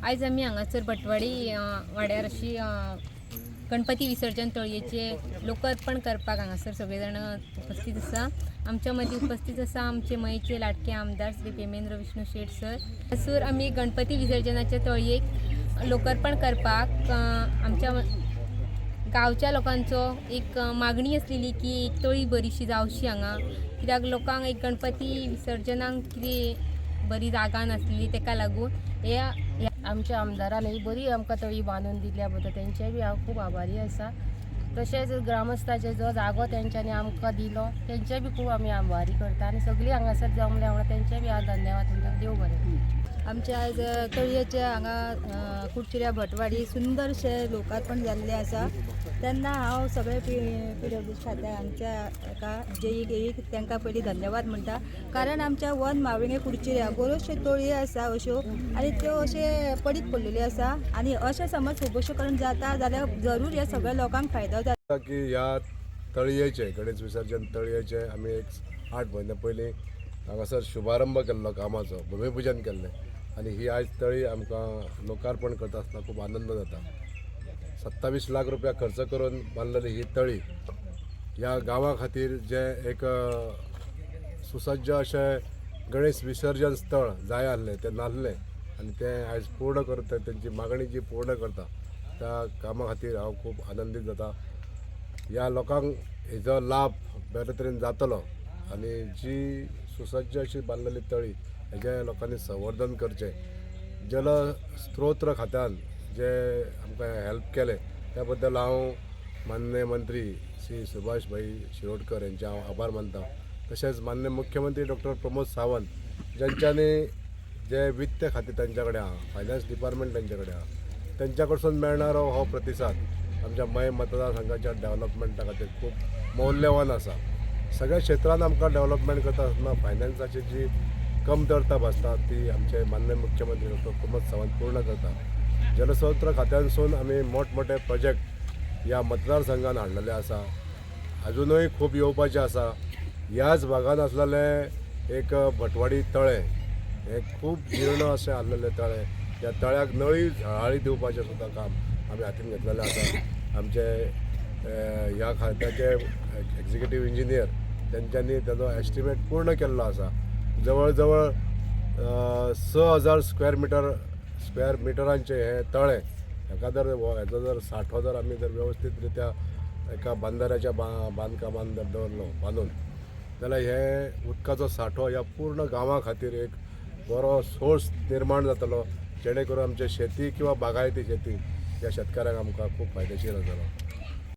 आज आम्ही हांगासर भटवाडी वाड्यार अशी गणपती विसर्जन तळयेचे लोकार्पण करपाक हांगासर सगळे जाण उपस्थित आसा। आमच्या मदीं उपस्थित आसा आमचे मयेचे लाडके आमदार श्री पेमेंद्र विष्णू शेट सर। हांगासर आमी गणपती विसर्जनाच्या तळयेक लोकार्पण करपाक आमच्या गांवच्या लोकांचो एक मागणी आसलेली की एक तळी बरीशी जावची हांगा, कित्याक लोकांक एक गणपती विसर्जनाक कितें बरी जागा नासली तेका लागून हे आमच्या आमदारान बरी आमकां तळी बांदून दिल्या बद्दल तेंचेय बी हांव खूब आभारी आसा। तशेंच ग्रामस्थाचे जो जागो तेंच्यांनी आमकां दिलो तेंचे बी खूब आमी आभारी करता आनी सगळीं हांगासर जमल्या वांगडा तेंचे बी हांव धन्यवाद म्हणटा। देव बरें। आमच्या आज तळयेचे हांगा कुडचिऱ्या भटवाडी सुंदरशे लोकार्पण जाल्ले आसा। तेन्ना हांव सगळे PWD खात्या आमच्या हाका जेईक तांकां पयलीं धन्यवाद म्हणटा, कारण आमच्या वन मावळिंगे कुडचिऱ्या बऱ्योचश्यो तळयो आसा अश्यो आनी त्यो अशे पडीत पडलेल्यो आसा आनी अशें समज खुबश्यो करून जाता जाल्यार जरूर ह्या सगळ्या लोकांक फायदो जाता। की ह्या तळयेचे गणेश विसर्जन तळयेचे आमी एक 8 म्हयने पयलीं हांगासर शुभारंभ केल्लो कामाचो, भुमिपूजन केल्लें आनी ही आज तळी आमकां लोकार्पण करता आसतना खूब आनंद जाता। 27 लाख रुपया खर्च करून बांदलेली ही तळी ह्या गांवा खातीर जे एक सुसज्ज अशें गणेश विसर्जन स्थळ जाय आसलें तें नासलें आनी तें आयज पूर्ण करता, तेंची मागणी जी पूर्ण करता त्या कामा खातीर हांव खूब आनंदीत जाता। ह्या लोकांक हेजो लाभ बरे तरेन जातलो आनी जी सुसज्ज अशी बांदलेली तळी हेजें लोकांनी संवर्धन करचें। जल स्त्रोत्र खात्यान जे आमकां हेल्प केलें त्या बद्दल हांव माननीय मंत्री श्री सुभाष भाई शिरोडकर यांचे हांव आभार मानता। तशेंच माननीय मुख्यमंत्री डॉक्टर प्रमोद सावंत ज्यांच्यांनी जे वित्त खातें तेंच्या कडेन आहा, फायनान्स डिपार्टमेंट तेंच्या कडेन आहा, तेंच्या कडसून मेळणारो हो प्रतिसाद आमच्या मय मतदारसंघाच्या डेव्हलपमेंटा खातीर खूब मौल्यवान आसा। सगळ्या क्षेत्रांत आमकां डेव्हलपमेंट करता आसतना फायनान्साची जी कमतरता भासता ती आमचे माननीय मुख्यमंत्री डॉक्टर प्रमोद सावंत पूर्ण करता। जलस्रोत्र खात्यांसून आमी मोठमोठे प्रोजेक्ट ह्या मतदारसंघान हाडलेले आसा, अजुनूय खूब येवपाचे आसा। ह्याच भागान आसलेले एक भटवाडी तळें हे खूब जीर्ण अशें आसलेले तळें, त्या तळ्याक नळी झळाळी दिवपाचें सुद्दां काम आमी हातीन घेतलेलें आसा। आमचे ह्या खात्याचे एक्झिक्युटीव इंजिनियर तेंच्यांनी तेजो एस्टिमेट पूर्ण केल्लो आसा। जवळ जवळ 6000 स्क्वेअर मिटरांचे हे तळें, हेका जर हेजो जर सांठो जर आमी जर वेवस्थीत रित्या एका बांदाऱ्याच्या बांदकामान जर दवरलो बांदून जाल्यार हे उदकाचो सांठो ह्या पूर्ण गांवा खातीर एक बरो सोर्स निर्माण जातलो, जेणे करून आमचे शेती किंवा बागायती शेती ह्या शेतकाऱ्यांक आमकां खूब फायदेशीर जातलो।